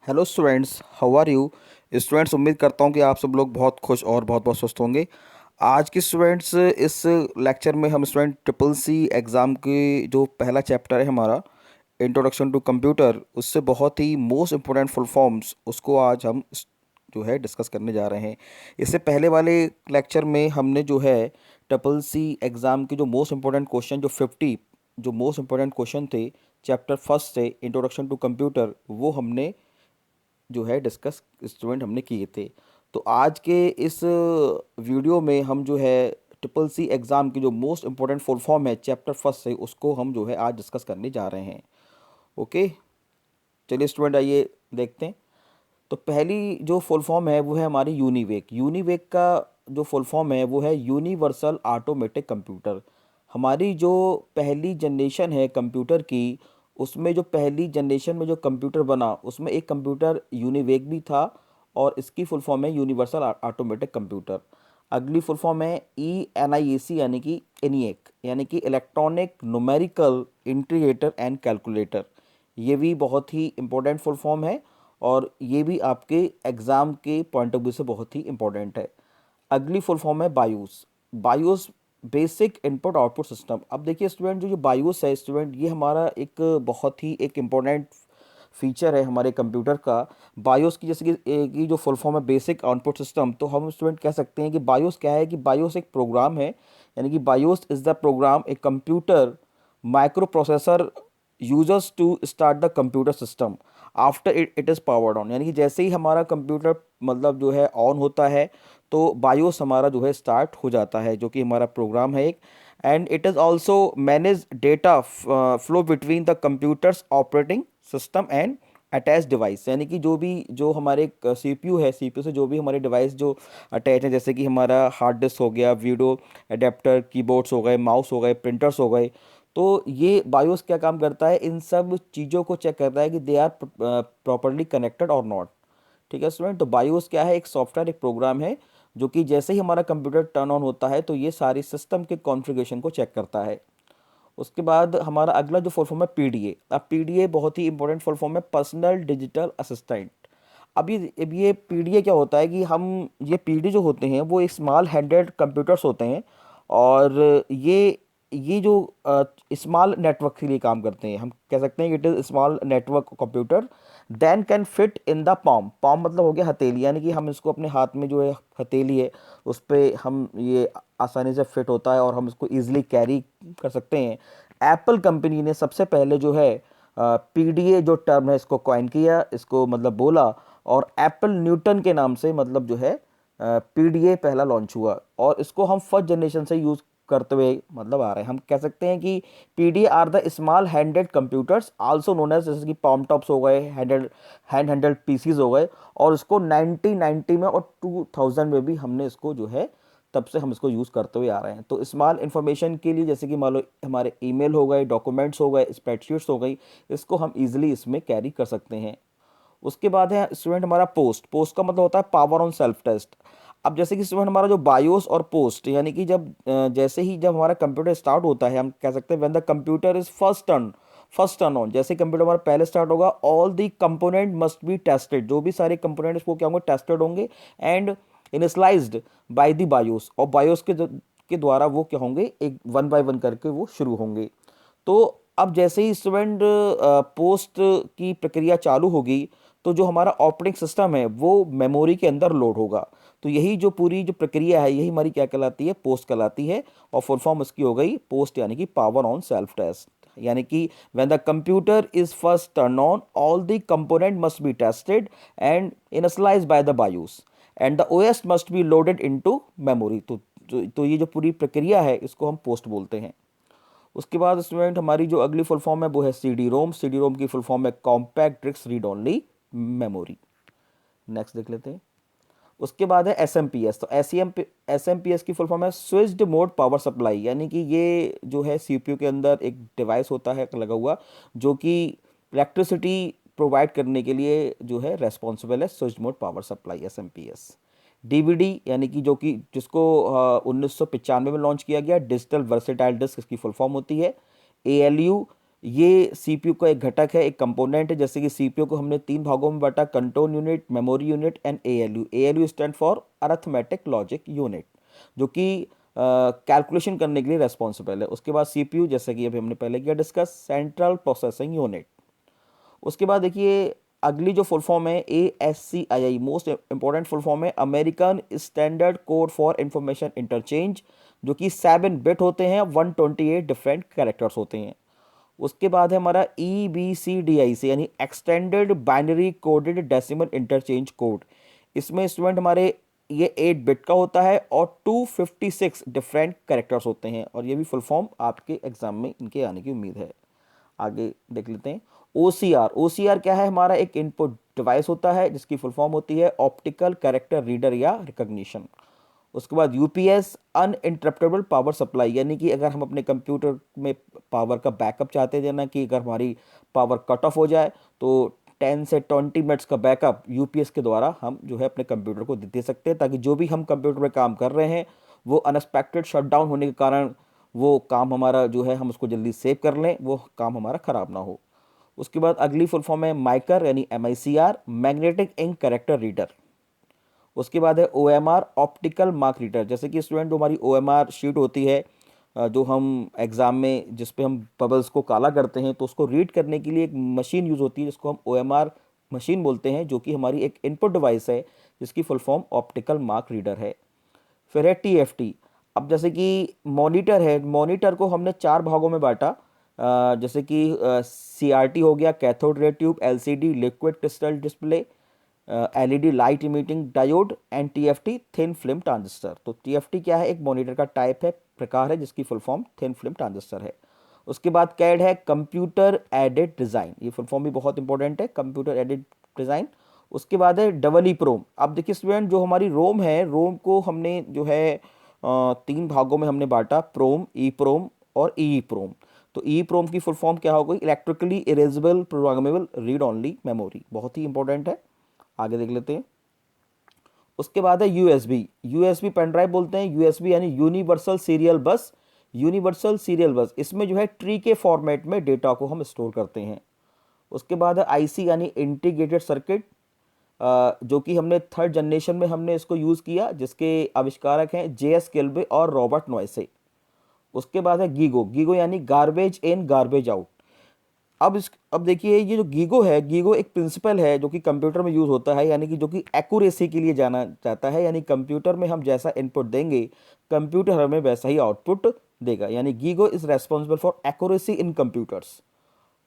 Hello students, how are you. Students, उम्मीद करता हूँ कि आप सब लोग बहुत खुश और बहुत बहुत स्वस्थ होंगे। आज के स्टूडेंट्स इस लेक्चर में हम स्टूडेंट ट्रिपल सी एग्ज़ाम की जो पहला चैप्टर है हमारा इंट्रोडक्शन टू कंप्यूटर, उससे बहुत ही मोस्ट इम्पोर्टेंट फुल फॉर्म्स उसको आज हम जो है डिस्कस करने जा रहे हैं। इससे पहले वाले लेक्चर में हमने जो है ट्रिपल सी एग्ज़ाम के जो मोस्ट इम्पोर्टेंट क्वेश्चन जो 50 जो मोस्ट इम्पोर्टेंट क्वेश्चन थे चैप्टर फर्स्ट से इंट्रोडक्शन टू कंप्यूटर, वो हमने जो है डिस्कस स्टूडेंट हमने किए थे। तो आज के इस वीडियो में हम जो है ट्रिपल सी एग्ज़ाम की जो मोस्ट इम्पोर्टेंट फुल फॉर्म है चैप्टर फर्स्ट से, उसको हम जो है आज डिस्कस करने जा रहे हैं। ओके, चलिए स्टूडेंट आइए देखते हैं। तो पहली जो फुल फॉर्म है वो है हमारी यूनिवेक। यूनिवेक का जो फुल फॉर्म है वो है यूनिवर्सल ऑटोमेटिक कंप्यूटर। हमारी जो पहली जनरेशन है कंप्यूटर की, उसमें जो पहली जनरेशन में जो कंप्यूटर बना उसमें एक कंप्यूटर यूनिवेक भी था, और इसकी फुल फॉर्म है यूनिवर्सल ऑटोमेटिक कंप्यूटर। अगली फुल फॉर्म है ENIAC यानी कि एनिएक, यानी कि electronic numerical integrator and calculator. ये भी बहुत ही इम्पोर्टेंट फुल फॉर्म है, और ये भी आपके एग्ज़ाम के पॉइंट ऑफ व्यू से बहुत ही इम्पोर्टेंट है। अगली फुल फॉर्म है BIOS. BIOS basic input output system. अब देखिए स्टूडेंट, जो बायोस है स्टूडेंट, ये हमारा एक बहुत ही एक इम्पोर्टेंट फीचर है हमारे कंप्यूटर का। बायोस की जैसे कि की जो फुल फॉर्म है बेसिक आउटपुट सिस्टम, तो हम स्टूडेंट कह सकते हैं कि बायोस क्या है, कि बायोस एक प्रोग्राम है, यानी कि BIOS is the program a computer microprocessor users to start the computer system after it is powered on. यानी कि जैसे ही हमारा कंप्यूटर मतलब जो है ऑन होता है, तो बायोस हमारा जो है स्टार्ट हो जाता है, जो कि हमारा प्रोग्राम है एक। And it is also manage data flow between the computers operating system and attach device. यानी कि जो हमारे CPU है, CPU से जो भी हमारे डिवाइस जो अटैच हैं, जैसे कि हमारा हार्ड डिस्क हो गया, वीडियो एडेप्टर, कीबोर्ड्स हो गए, माउस हो गए, प्रिंटर्स हो गए, तो ये बायोस क्या काम करता है, इन सब चीज़ों को चेक करता है कि दे आर प्रॉपरली कनेक्टेड और नॉट। ठीक है स्टूडेंट, तो बायोस क्या है, एक सॉफ्टवेयर, एक प्रोग्राम है, जो कि जैसे ही हमारा कंप्यूटर टर्न ऑन होता है तो ये सारी सिस्टम के कॉन्फ़िगरेशन को चेक करता है। उसके बाद हमारा अगला जो फुल फॉर्म है PDA। अब PDA बहुत ही इंपॉर्टेंट फुल फॉर्म है, पर्सनल डिजिटल असिस्टेंट। अब ये PDA क्या होता है कि हम ये PD जो होते हैं वो एक स्मॉल हैंडेड कंप्यूटर्स होते हैं, और ये जो स्मॉल नेटवर्क के लिए काम करते हैं। हम कह सकते हैं कि it is small network computer then can fit in the palm। palm मतलब हो गया हथेली, यानी कि हम इसको अपने हाथ में जो है हथेली है उस पर हम ये आसानी से फिट होता है, और हम इसको ईजिली कैरी कर सकते हैं। एप्पल कंपनी ने सबसे पहले जो है PDA जो टर्म है इसको कॉइन किया, इसको मतलब बोला, और एप्पल न्यूटन के नाम से मतलब जो है PDA पहला लॉन्च हुआ, और इसको हम फर्स्ट जनरेशन से यूज़ करते हुए मतलब आ रहे हैं। हम कह सकते हैं कि PDA are the small handed computers also known as, जैसे कि palm टॉप्स हो गए, हैंड हैंडल्ड PCs हो गए, और इसको 1990 में और 2000 में भी हमने इसको जो है तब से हम इसको यूज़ करते हुए आ रहे हैं। तो स्मॉल इन्फॉर्मेशन के लिए, जैसे कि मान लो हमारे ईमेल हो गए, डॉक्यूमेंट्स हो गए, स्प्रेडशीट्स हो गई, इसको हम इजीली इसमें कैरी कर सकते हैं। उसके बाद है स्टूडेंट हमारा पोस्ट। पोस्ट का मतलब होता है पावर ऑन सेल्फ टेस्ट। अब जैसे कि स्टूडेंट हमारा जो बायोस और पोस्ट, यानी कि जैसे ही जब हमारा कंप्यूटर स्टार्ट होता है, हम कह सकते हैं when the computer is first turn on. जैसे कंप्यूटर हमारा पहले स्टार्ट होगा, all the component must be tested. जो भी सारे कंपोनेंट्स वो क्या होंगे, टेस्टेड होंगे and initialised bye the BIOS, और बायोस के द्वारा वो क्या होंगे, एक वन बाय वन करके वो शुरू होंगे। तो अब जैसे ही स्टूडेंट पोस्ट की प्रक्रिया चालू होगी, तो जो हमारा ऑपरेटिंग सिस्टम है वो मेमोरी के अंदर लोड होगा। तो यही जो पूरी जो प्रक्रिया है, यही हमारी क्या कहलाती है, पोस्ट कहलाती है। और फुल फॉर्म इसकी हो गई पोस्ट, यानी कि पावर ऑन सेल्फ टेस्ट। यानी कि when the computer is first turn on, all the component must be tested and initialised by the BIOS, and द OS must be loaded into memory. तो ये जो पूरी प्रक्रिया है इसको हम पोस्ट बोलते हैं। उसके बाद स्टूडेंट हमारी जो अगली फुल फॉर्म है वो है CD-ROM। CD-ROM की फुल फॉर्म है compact disc read only memory. Next देख लेते हैं। उसके बाद है SMPS। तो SMPS की फुल फॉर्म है स्विच्ड मोड पावर सप्लाई, यानी कि ये जो है CPU के अंदर एक डिवाइस होता है लगा हुआ, जो कि इलेक्ट्रिसिटी प्रोवाइड करने के लिए जो है रेस्पॉन्सिबल है, switched mode power supply SMPS। DVD, यानी कि जिसको 1995 में लॉन्च किया गया, डिजिटल वर्सेटाइल डिस्क इसकी फुल फॉर्म होती है। ALU ये सीपीयू का एक घटक है, एक कंपोनेंट है। जैसे कि सीपीयू को हमने 3 भागों में बांटा, control unit, memory unit and ALU. ALU stand for arithmetic logic unit, जो कि कैलकुलेशन करने के लिए रेस्पॉन्सिबल है। उसके बाद सीपीयू, जैसे कि अभी हमने पहले किया डिस्कस, सेंट्रल प्रोसेसिंग यूनिट। उसके बाद देखिए अगली जो फुल फॉर्म है ASCII, most important full form है American standard code for information interchange, जो कि 7 बिट होते हैं, 128 डिफरेंट कैरेक्टर्स होते हैं। उसके बाद है हमारा EBCDIC यानी extended binary coded decimal interchange code. इसमें स्टूडेंट हमारे ये 8 बिट का होता है और 256 डिफरेंट कैरेक्टर्स होते हैं, और ये भी फुल फॉर्म आपके एग्जाम में इनके आने की उम्मीद है। आगे देख लेते हैं OCR। OCR क्या है? हमारा एक इनपुट डिवाइस होता है जिसकी फुल फॉर्म होती है ऑप्टिकल कैरेक्टर रीडर या रिकॉग्निशन। उसके बाद UPS, अनइंटरप्टेबल पावर सप्लाई, यानी कि अगर हम अपने कंप्यूटर में पावर का बैकअप चाहते हैं, ना कि अगर हमारी पावर कट ऑफ हो जाए तो 10 से 20 मिनट्स का बैकअप UPS के द्वारा हम जो है अपने कंप्यूटर को दे सकते हैं, ताकि जो भी हम कंप्यूटर में काम कर रहे हैं वो अनएक्सपेक्टेड शटडाउन होने के कारण वो काम हमारा जो है हम उसको जल्दी सेव कर लें, वो काम हमारा ख़राब ना हो। उसके बाद अगली फुल फॉर्म है माइकर यानी MICR, magnetic ink character reader. उसके बाद है OMR, ऑप्टिकल मार्क रीडर। जैसे कि स्टूडेंट जो हमारी OMR शीट होती है, जो हम एग्ज़ाम में जिस पे हम बबल्स को काला करते हैं, तो उसको रीड करने के लिए एक मशीन यूज़ होती है जिसको हम OMR मशीन बोलते हैं, जो कि हमारी एक इनपुट डिवाइस है जिसकी full form optical mark reader है। फिर है TFT। अब जैसे कि मॉनिटर है, मॉनिटर को हमने 4 भागों में बांटा। जैसे कि CRT हो गया, cathode ray tube, LCD liquid crystal display, LED light emitting diode, and TFT thin film transistor. तो TFT क्या है? एक मॉनिटर का टाइप है, प्रकार है, जिसकी full form thin film transistor है। उसके बाद CAD है, कंप्यूटर एडेड डिज़ाइन। ये फुल फॉर्म भी बहुत इंपॉर्टेंट है, कंप्यूटर एडेड डिज़ाइन। उसके बाद है EEPROM। अब देखिए स्टूडेंट, जो हमारी रोम है, रोम को हमने जो है 3 भागों में हमने बांटा, प्रोम, EEPROM और EEPROM। तो EEPROM की फुल फॉर्म क्या हो गई? Electrically erasable programmable read only memory. बहुत ही इंपॉर्टेंट है, आगे देख लेते हैं। उसके बाद है USB। USB पेन ड्राइव बोलते हैं, USB यानी यूनिवर्सल सीरियल बस। यूनिवर्सल सीरियल बस, इसमें जो है ट्री के फॉर्मेट में डेटा को हम स्टोर करते हैं। उसके बाद है IC यानी इंटीग्रेटेड सर्किट, जो कि हमने 3rd जनरेशन में हमने इसको यूज़ किया, जिसके आविष्कारक हैं JS किल्बे और रॉबर्ट नॉयसे। उसके बाद है गीगो। गीगो यानी गार्बेज इन गार्बेज आउट। अब देखिए ये जो गीगो है, गीगो एक प्रिंसिपल है जो कि कंप्यूटर में यूज़ होता है, यानी कि जो कि एक्यूरेसी के लिए जाना जाता है, यानी कंप्यूटर में हम जैसा इनपुट देंगे कंप्यूटर हमें वैसा ही आउटपुट देगा, यानी GIGO is responsible for accuracy in computers.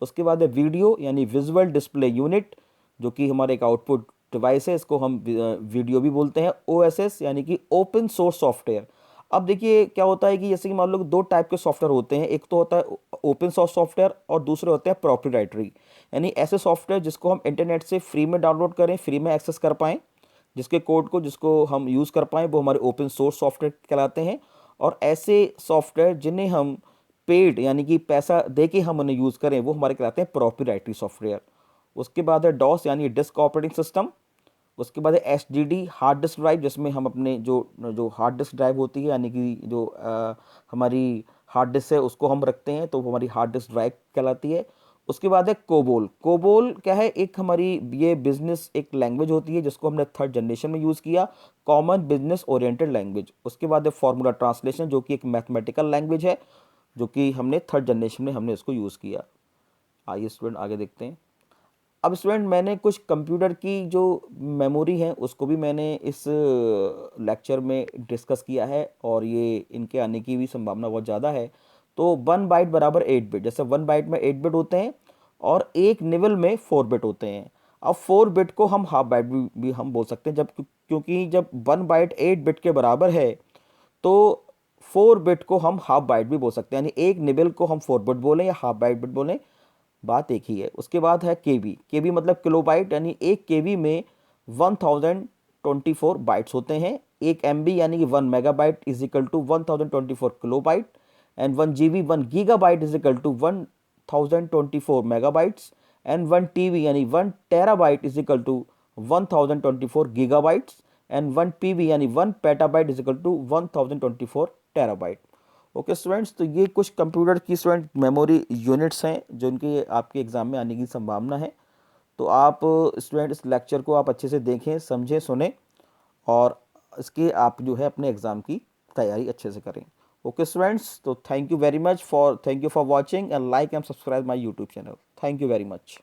उसके बाद है वीडियो यानी विजुअल डिस्प्ले यूनिट, जो कि हमारे एक आउटपुट डिवाइस है, इसको हम वीडियो भी बोलते हैं। OSS यानी कि ओपन सोर्स सॉफ्टवेयर। अब देखिए क्या होता है कि जैसे कि मान लो 2 टाइप के सॉफ्टवेयर होते हैं, एक तो होता है ओपन सोर्स सॉफ्टवेयर और दूसरे होते हैं प्रोप्राइटरी, यानी ऐसे सॉफ्टवेयर जिसको हम इंटरनेट से फ्री में डाउनलोड करें, फ्री में एक्सेस कर पाएँ, जिसके कोड को जिसको हम यूज़ कर पाएँ, वो हमारे ओपन सोर्स सॉफ्टवेयर कहलाते हैं। और ऐसे सॉफ्टवेयर जिन्हें हम पेड यानी कि पैसा दे के हम उन्हें यूज़ करें, वो हमारे कहलाते हैं प्रोप्राइटरी सॉफ्टवेयर। उसके बाद है DOS यानी डिस्क ऑपरेटिंग सिस्टम। उसके बाद है HDD, हार्ड डिस्क ड्राइव, जिसमें हम अपने जो जो हार्ड डिस्क ड्राइव होती है, यानी कि जो हमारी हार्ड डिस्क है उसको हम रखते हैं, तो वो हमारी हार्ड डिस्क ड्राइव कहलाती है। उसके बाद है कोबोल। कोबोल क्या है? एक हमारी ये बिजनेस एक लैंग्वेज होती है जिसको हमने 3rd जनरेशन में यूज़ किया, कॉमन बिजनेस ओरिएंटेड लैंग्वेज। उसके बाद है फॉर्मूला ट्रांसलेशन, जो कि एक मैथमेटिकल लैंग्वेज है, जो कि हमने 3rd जनरेशन में हमने इसको यूज़ किया। आइए स्टूडेंट आगे देखते हैं। अब स्टूडेंट मैंने कुछ कंप्यूटर की जो मेमोरी है उसको भी मैंने इस लेक्चर में डिस्कस किया है, और ये इनके आने की भी संभावना बहुत ज़्यादा है। तो 1 बाइट बराबर 8 बिट, जैसे 1 बाइट में 8 बिट होते हैं और एक निबल में 4 बिट होते हैं। अब 4 बिट को हम हाफ बाइट भी हम बोल सकते हैं, जब क्योंकि जब 1 बाइट 8 बिट के बराबर है तो 4 बिट को हम हाफ बाइट भी बोल सकते हैं, यानी एक निबल को हम 4 बिट बोलें या हाफ बिट बोलें, बात एक ही है। उसके बाद है केबी। केबी मतलब किलोबाइट, यानी एक केबी में 1024 बाइट्स होते हैं। एक MB यानी कि 1 megabyte is equal to 1024 kilobyte, and 1 GB 1 gigabyte is equal to 1024 megabytes, and 1 TB यानी 1 terabyte is equal to 1024 gigabytes, and 1 PB यानी 1 petabyte is equal to 1024 terabyte. Okay students, तो ये कुछ कंप्यूटर की स्टूडेंट मेमोरी यूनिट्स हैं जो इनकी आपके एग्ज़ाम में आने की संभावना है। तो आप स्टूडेंट इस लेक्चर को आप अच्छे से देखें, समझें, सुने और इसके आप जो है अपने एग्ज़ाम की तैयारी अच्छे से करें। ओके स्टूडेंट्स, तो thank you for watching and like and subscribe my YouTube channel. Thank you very much.